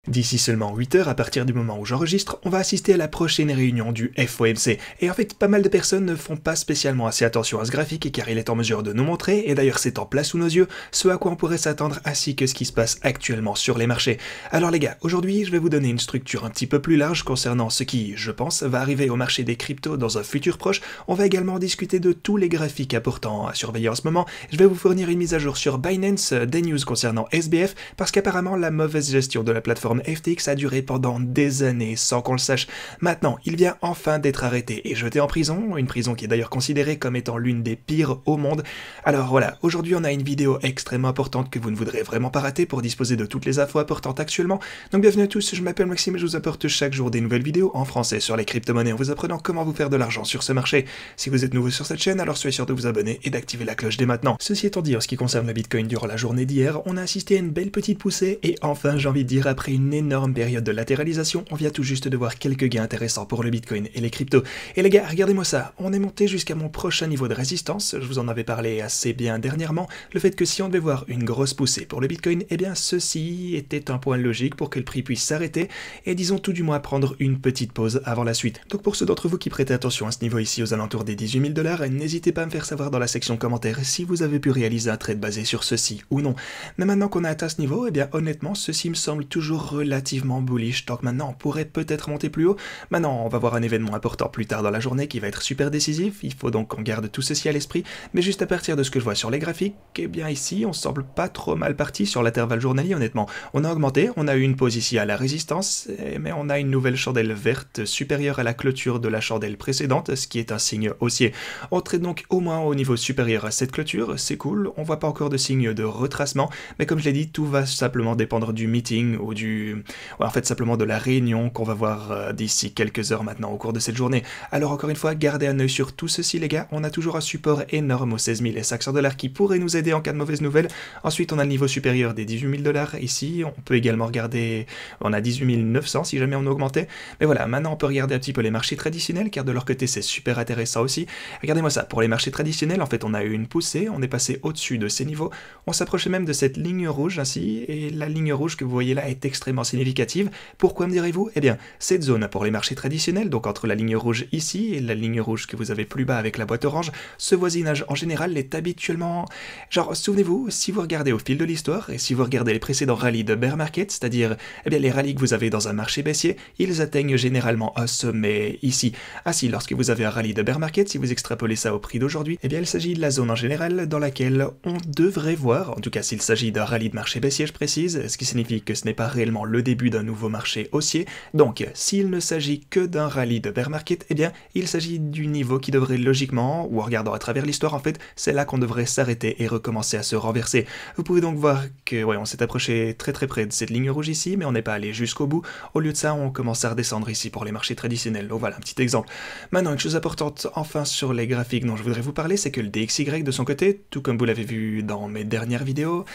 D'ici seulement 8 heures, à partir du moment où j'enregistre, on va assister à la prochaine réunion du FOMC. Et en fait, pas mal de personnes ne font pas spécialement assez attention à ce graphique car il est en mesure de nous montrer, et d'ailleurs c'est en place sous nos yeux, ce à quoi on pourrait s'attendre ainsi que ce qui se passe actuellement sur les marchés. Alors les gars, aujourd'hui je vais vous donner une structure un petit peu plus large concernant ce qui, je pense, va arriver au marché des cryptos dans un futur proche. On va également discuter de tous les graphiques importants à surveiller en ce moment. Je vais vous fournir une mise à jour sur Binance, des news concernant SBF, parce qu'apparemment la mauvaise gestion de la plateforme FTX a duré pendant des années sans qu'on le sache. Maintenant, il vient enfin d'être arrêté et jeté en prison, une prison qui est d'ailleurs considérée comme étant l'une des pires au monde. Alors voilà, aujourd'hui on a une vidéo extrêmement importante que vous ne voudrez vraiment pas rater pour disposer de toutes les infos importantes actuellement. Donc bienvenue à tous, je m'appelle Maxime et je vous apporte chaque jour des nouvelles vidéos en français sur les crypto-monnaies en vous apprenant comment vous faire de l'argent sur ce marché. Si vous êtes nouveau sur cette chaîne, alors soyez sûr de vous abonner et d'activer la cloche dès maintenant. Ceci étant dit, en ce qui concerne le Bitcoin durant la journée d'hier, on a assisté à une belle petite poussée et enfin j'ai envie de dire après une énorme période de latéralisation, on vient tout juste de voir quelques gains intéressants pour le Bitcoin et les cryptos. Et les gars, regardez-moi ça, on est monté jusqu'à mon prochain niveau de résistance, je vous en avais parlé assez bien dernièrement, le fait que si on devait voir une grosse poussée pour le Bitcoin, eh bien ceci était un point logique pour que le prix puisse s'arrêter et disons tout du moins prendre une petite pause avant la suite. Donc pour ceux d'entre vous qui prêtez attention à ce niveau ici aux alentours des 18 000 $, n'hésitez pas à me faire savoir dans la section commentaires si vous avez pu réaliser un trade basé sur ceci ou non. Mais maintenant qu'on a atteint ce niveau, eh bien honnêtement ceci me semble toujours relativement bullish, donc maintenant on pourrait peut-être monter plus haut. Maintenant on va voir un événement important plus tard dans la journée qui va être super décisif, il faut donc qu'on garde tout ceci à l'esprit, mais juste à partir de ce que je vois sur les graphiques, eh bien ici on semble pas trop mal parti sur l'intervalle journalier honnêtement. On a augmenté, on a eu une pause ici à la résistance, mais on a une nouvelle chandelle verte supérieure à la clôture de la chandelle précédente, ce qui est un signe haussier. On trade donc au moins au niveau supérieur à cette clôture, c'est cool, on voit pas encore de signe de retracement, mais comme je l'ai dit, tout va simplement dépendre du meeting ou en fait simplement de la réunion qu'on va voir d'ici quelques heures maintenant au cours de cette journée. Alors encore une fois, gardez un œil sur tout ceci les gars, on a toujours un support énorme aux 16 500 $ qui pourrait nous aider en cas de mauvaise nouvelle. Ensuite on a le niveau supérieur des 18 000 $ ici, on peut également regarder, on a 18 900 si jamais on augmentait, mais voilà, maintenant on peut regarder un petit peu les marchés traditionnels car de leur côté c'est super intéressant aussi. Regardez-moi ça, pour les marchés traditionnels en fait on a eu une poussée, on est passé au-dessus de ces niveaux, on s'approchait même de cette ligne rouge ainsi, et la ligne rouge que vous voyez là est extrêmement significative. Pourquoi me direz-vous? Eh bien, cette zone pour les marchés traditionnels, donc entre la ligne rouge ici et la ligne rouge que vous avez plus bas avec la boîte orange, ce voisinage en général est habituellement... Genre, souvenez-vous, si vous regardez au fil de l'histoire, et si vous regardez les précédents rallyes de bear market, c'est-à-dire eh bien, les rallyes que vous avez dans un marché baissier, ils atteignent généralement un sommet ici. Ainsi, lorsque vous avez un rallye de bear market, si vous extrapolez ça au prix d'aujourd'hui, eh bien il s'agit de la zone en général dans laquelle on devrait voir, en tout cas s'il s'agit d'un rallye de marché baissier je précise, ce qui signifie que ce n'est pas réellement le début d'un nouveau marché haussier, donc s'il ne s'agit que d'un rallye de bear market, eh bien il s'agit du niveau qui devrait logiquement, ou en regardant à travers l'histoire en fait, c'est là qu'on devrait s'arrêter et recommencer à se renverser. Vous pouvez donc voir que ouais, on s'est approché très près de cette ligne rouge ici, mais on n'est pas allé jusqu'au bout. Au lieu de ça, on commence à redescendre ici pour les marchés traditionnels. Donc voilà, un petit exemple. Maintenant, une chose importante enfin sur les graphiques dont je voudrais vous parler, c'est que le DXY de son côté, tout comme vous l'avez vu dans mes dernières vidéos,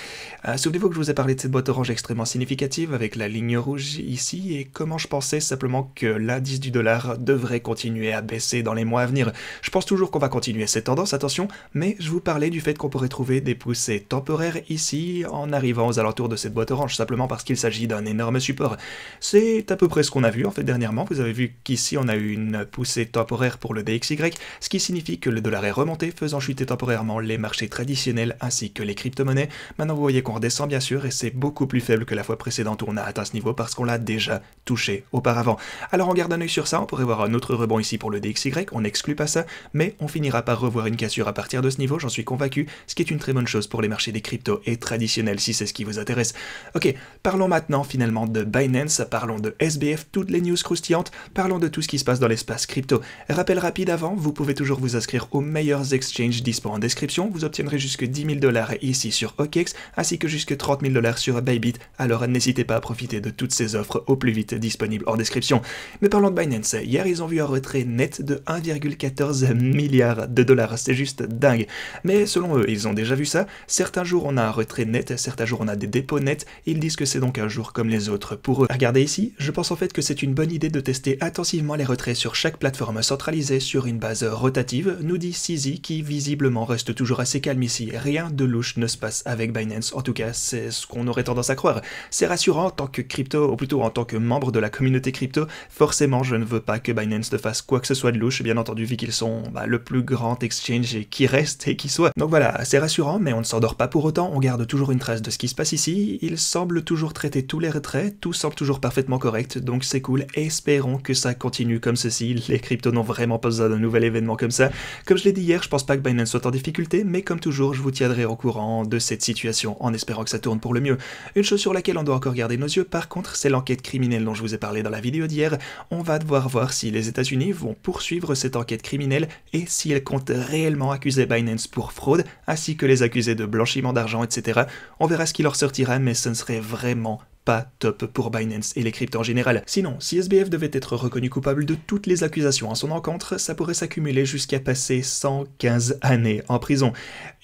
souvenez-vous que je vous ai parlé de cette boîte orange extrêmement significative avec la ligne rouge ici et comment je pensais simplement que l'indice du dollar devrait continuer à baisser dans les mois à venir. Je pense toujours qu'on va continuer cette tendance, attention, mais je vous parlais du fait qu'on pourrait trouver des poussées temporaires ici en arrivant aux alentours de cette boîte orange, simplement parce qu'il s'agit d'un énorme support. C'est à peu près ce qu'on a vu en fait dernièrement, vous avez vu qu'ici on a eu une poussée temporaire pour le DXY, ce qui signifie que le dollar est remonté, faisant chuter temporairement les marchés traditionnels ainsi que les crypto-monnaies. Maintenant vous voyez qu'on redescend bien sûr et c'est beaucoup plus faible que la fois précédente où on a atteint ce niveau parce qu'on l'a déjà touché auparavant. Alors on garde un œil sur ça, on pourrait voir un autre rebond ici pour le DXY, on n'exclut pas ça, mais on finira par revoir une cassure à partir de ce niveau, j'en suis convaincu, ce qui est une très bonne chose pour les marchés des cryptos et traditionnels si c'est ce qui vous intéresse. Ok, parlons maintenant finalement de Binance, parlons de SBF, toutes les news croustillantes, parlons de tout ce qui se passe dans l'espace crypto. Rappel rapide avant, vous pouvez toujours vous inscrire aux meilleurs exchanges dispo en description, vous obtiendrez jusque 10 000 $ ici sur OKEx, ainsi que jusque 30 000 $ sur Bybit, alors n'hésitez pas à profiter de toutes ces offres au plus vite disponibles en description. Mais parlons de Binance, hier ils ont vu un retrait net de 1,14 milliard de dollars, c'est juste dingue. Mais selon eux, ils ont déjà vu ça, certains jours on a un retrait net, certains jours on a des dépôts nets, ils disent que c'est donc un jour comme les autres pour eux. Regardez ici, je pense en fait que c'est une bonne idée de tester intensivement les retraits sur chaque plateforme centralisée sur une base rotative, nous dit CZ qui visiblement reste toujours assez calme ici, rien de louche ne se passe avec Binance, en tout cas c'est ce qu'on aurait tendance à croire. C'est rassurant tant tant que crypto, ou plutôt en tant que membre de la communauté crypto, forcément je ne veux pas que Binance ne fasse quoi que ce soit de louche, bien entendu vu qu'ils sont le plus grand exchange qui reste et qui soit. Donc voilà, c'est rassurant, mais on ne s'endort pas pour autant, on garde toujours une trace de ce qui se passe ici, il semble toujours traiter tous les retraits, tout semble toujours parfaitement correct, donc c'est cool, espérons que ça continue comme ceci, les cryptos n'ont vraiment pas besoin d'un nouvel événement comme ça. Comme je l'ai dit hier, je pense pas que Binance soit en difficulté, mais comme toujours, je vous tiendrai au courant de cette situation en espérant que ça tourne pour le mieux. Une chose sur laquelle on doit encore garder nos yeux, par contre, c'est l'enquête criminelle dont je vous ai parlé dans la vidéo d'hier. On va devoir voir si les États-Unis vont poursuivre cette enquête criminelle et si elles comptent réellement accuser Binance pour fraude, ainsi que les accuser de blanchiment d'argent, etc. On verra ce qui leur sortira, mais ce ne serait vraiment pas top pour Binance et les cryptos en général. Sinon, si SBF devait être reconnu coupable de toutes les accusations à son encontre, ça pourrait s'accumuler jusqu'à passer 115 années en prison.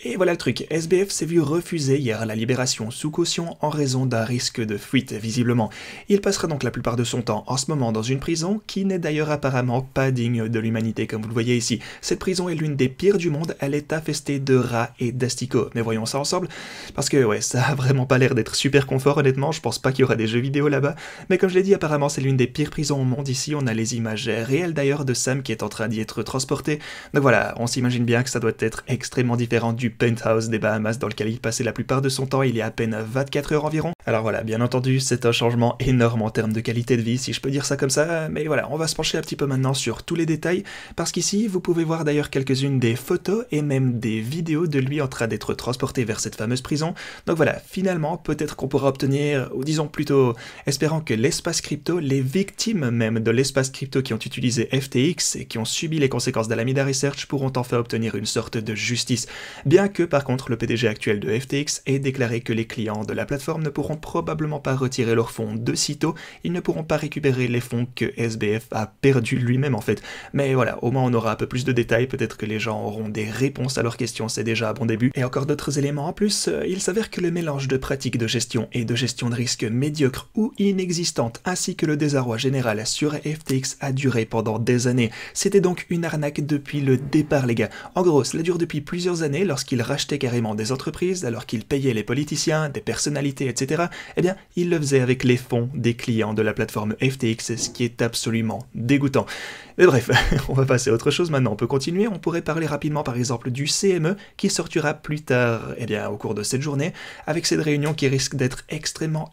Et voilà le truc, SBF s'est vu refuser hier la libération sous caution en raison d'un risque de fuite, visiblement. Il passera donc la plupart de son temps en ce moment dans une prison qui n'est d'ailleurs apparemment pas digne de l'humanité comme vous le voyez ici. Cette prison est l'une des pires du monde, elle est infestée de rats et d'asticots. Mais voyons ça ensemble, parce que ouais, ça a vraiment pas l'air d'être super confort honnêtement, je pense pas qu'il y aura des jeux vidéo là-bas, mais comme je l'ai dit, apparemment c'est l'une des pires prisons au monde ici, on a les images réelles d'ailleurs de Sam qui est en train d'y être transporté, donc voilà, on s'imagine bien que ça doit être extrêmement différent du penthouse des Bahamas dans lequel il passait la plupart de son temps il y a à peine 24 heures environ. Alors voilà, bien entendu, c'est un changement énorme en termes de qualité de vie, si je peux dire ça comme ça, mais voilà, on va se pencher un petit peu maintenant sur tous les détails, parce qu'ici, vous pouvez voir d'ailleurs quelques-unes des photos et même des vidéos de lui en train d'être transporté vers cette fameuse prison, donc voilà, finalement, peut-être qu'on pourra obtenir, ou disons plutôt, espérant que l'espace crypto, les victimes même de l'espace crypto qui ont utilisé FTX et qui ont subi les conséquences d'Alameda Research pourront enfin obtenir une sorte de justice, bien que par contre le PDG actuel de FTX ait déclaré que les clients de la plateforme ne pourront probablement pas retirer leurs fonds de sitôt, ils ne pourront pas récupérer les fonds que SBF a perdus lui-même en fait. Mais voilà, au moins on aura un peu plus de détails, peut-être que les gens auront des réponses à leurs questions, c'est déjà un bon début. Et encore d'autres éléments en plus, il s'avère que le mélange de pratiques de gestion et de gestion de risque médiocre ou inexistante, ainsi que le désarroi général sur FTX a duré pendant des années. C'était donc une arnaque depuis le départ les gars. En gros, cela dure depuis plusieurs années lorsqu'ils rachetaient carrément des entreprises, alors qu'ils payaient les politiciens, des personnalités, etc. Eh bien, ils le faisaient avec les fonds des clients de la plateforme FTX, ce qui est absolument dégoûtant. Mais bref, on va passer à autre chose maintenant, on peut continuer, on pourrait parler rapidement par exemple du CME qui sortira plus tard, eh bien au cours de cette journée, avec cette réunion qui risque d'être extrêmement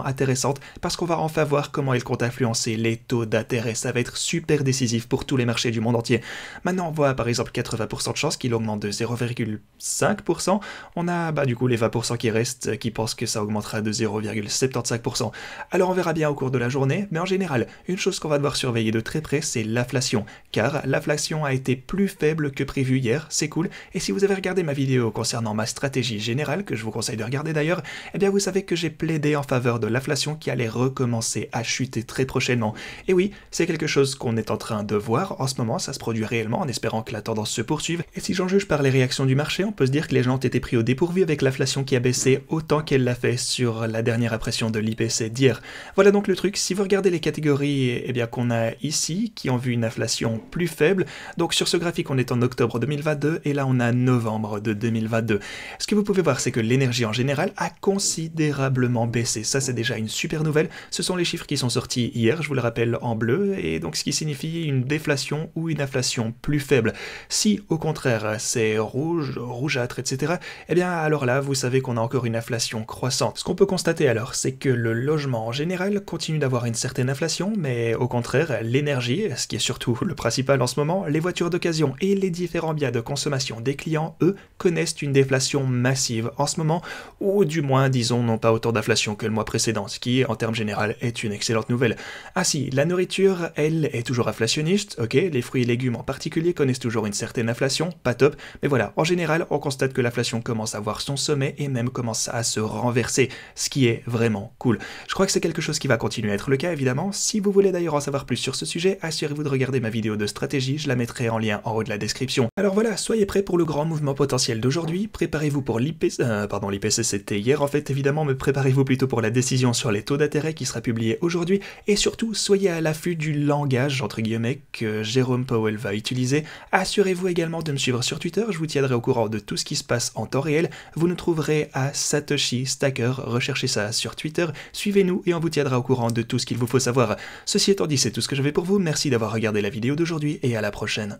intéressante, parce qu'on va enfin voir comment elle compte influencer les taux d'intérêt, ça va être super décisif pour tous les marchés du monde entier. Maintenant on voit par exemple 80% de chances qu'il augmente de 0,5%, on a du coup les 20% qui restent qui pensent que ça augmentera de 0,75%. Alors on verra bien au cours de la journée, mais en général, une chose qu'on va devoir surveiller de très près, c'est l'inflation, car l'inflation a été plus faible que prévu hier, c'est cool, et si vous avez regardé ma vidéo concernant ma stratégie générale, que je vous conseille de regarder d'ailleurs, eh bien vous savez que j'ai plaidé en faveur de l'inflation qui allait recommencer à chuter très prochainement. Et oui, c'est quelque chose qu'on est en train de voir en ce moment, ça se produit réellement en espérant que la tendance se poursuive, et si j'en juge par les réactions du marché, on peut se dire que les gens ont été pris au dépourvu avec l'inflation qui a baissé autant qu'elle l'a fait sur la dernière impression de l'IPC d'hier. Voilà donc le truc, si vous regardez les catégories qu'on a ici, qui ont vu une inflation plus faible, donc sur ce graphique on est en octobre 2022 et là on a novembre de 2022. Ce que vous pouvez voir c'est que l'énergie en général a considérablement baissé, ça c'est déjà une super nouvelle, ce sont les chiffres qui sont sortis hier, je vous le rappelle en bleu, et donc ce qui signifie une déflation ou une inflation plus faible. Si au contraire c'est rouge, rougeâtre, etc., eh bien alors là vous savez qu'on a encore une inflation croissante. Ce qu'on peut constater alors c'est que le logement en général continue d'avoir une certaine inflation, mais au contraire l'énergie, ce qui est surtout le principal en ce moment, les voitures d'occasion et les différents biens de consommation des clients, eux, connaissent une déflation massive en ce moment, ou du moins, disons, n'ont pas autant d'inflation que le mois précédent, ce qui, en termes général, est une excellente nouvelle. Ainsi, la nourriture, elle, est toujours inflationniste, ok, les fruits et légumes en particulier connaissent toujours une certaine inflation, pas top, mais voilà, en général, on constate que l'inflation commence à voir son sommet et même commence à se renverser, ce qui est vraiment cool. Je crois que c'est quelque chose qui va continuer à être le cas, évidemment. Si vous voulez d'ailleurs en savoir plus sur ce sujet, assurez-vous de regarder ma vidéo de stratégie, je la mettrai en lien en haut de la description. Alors voilà, soyez prêts pour le grand mouvement potentiel d'aujourd'hui, préparez-vous pour l'IPC, l'IPC c'était hier en fait évidemment, mais préparez-vous plutôt pour la décision sur les taux d'intérêt qui sera publiée aujourd'hui, et surtout, soyez à l'affût du langage, entre guillemets, que Jérôme Powell va utiliser. Assurez-vous également de me suivre sur Twitter, je vous tiendrai au courant de tout ce qui se passe en temps réel, vous nous trouverez à Satoshi Stacker, recherchez ça sur Twitter, suivez-nous et on vous tiendra au courant de tout ce qu'il vous faut savoir. Ceci étant dit, c'est tout ce que j'avais pour vous, merci d'avoir regardé la vidéo d'aujourd'hui et à la prochaine.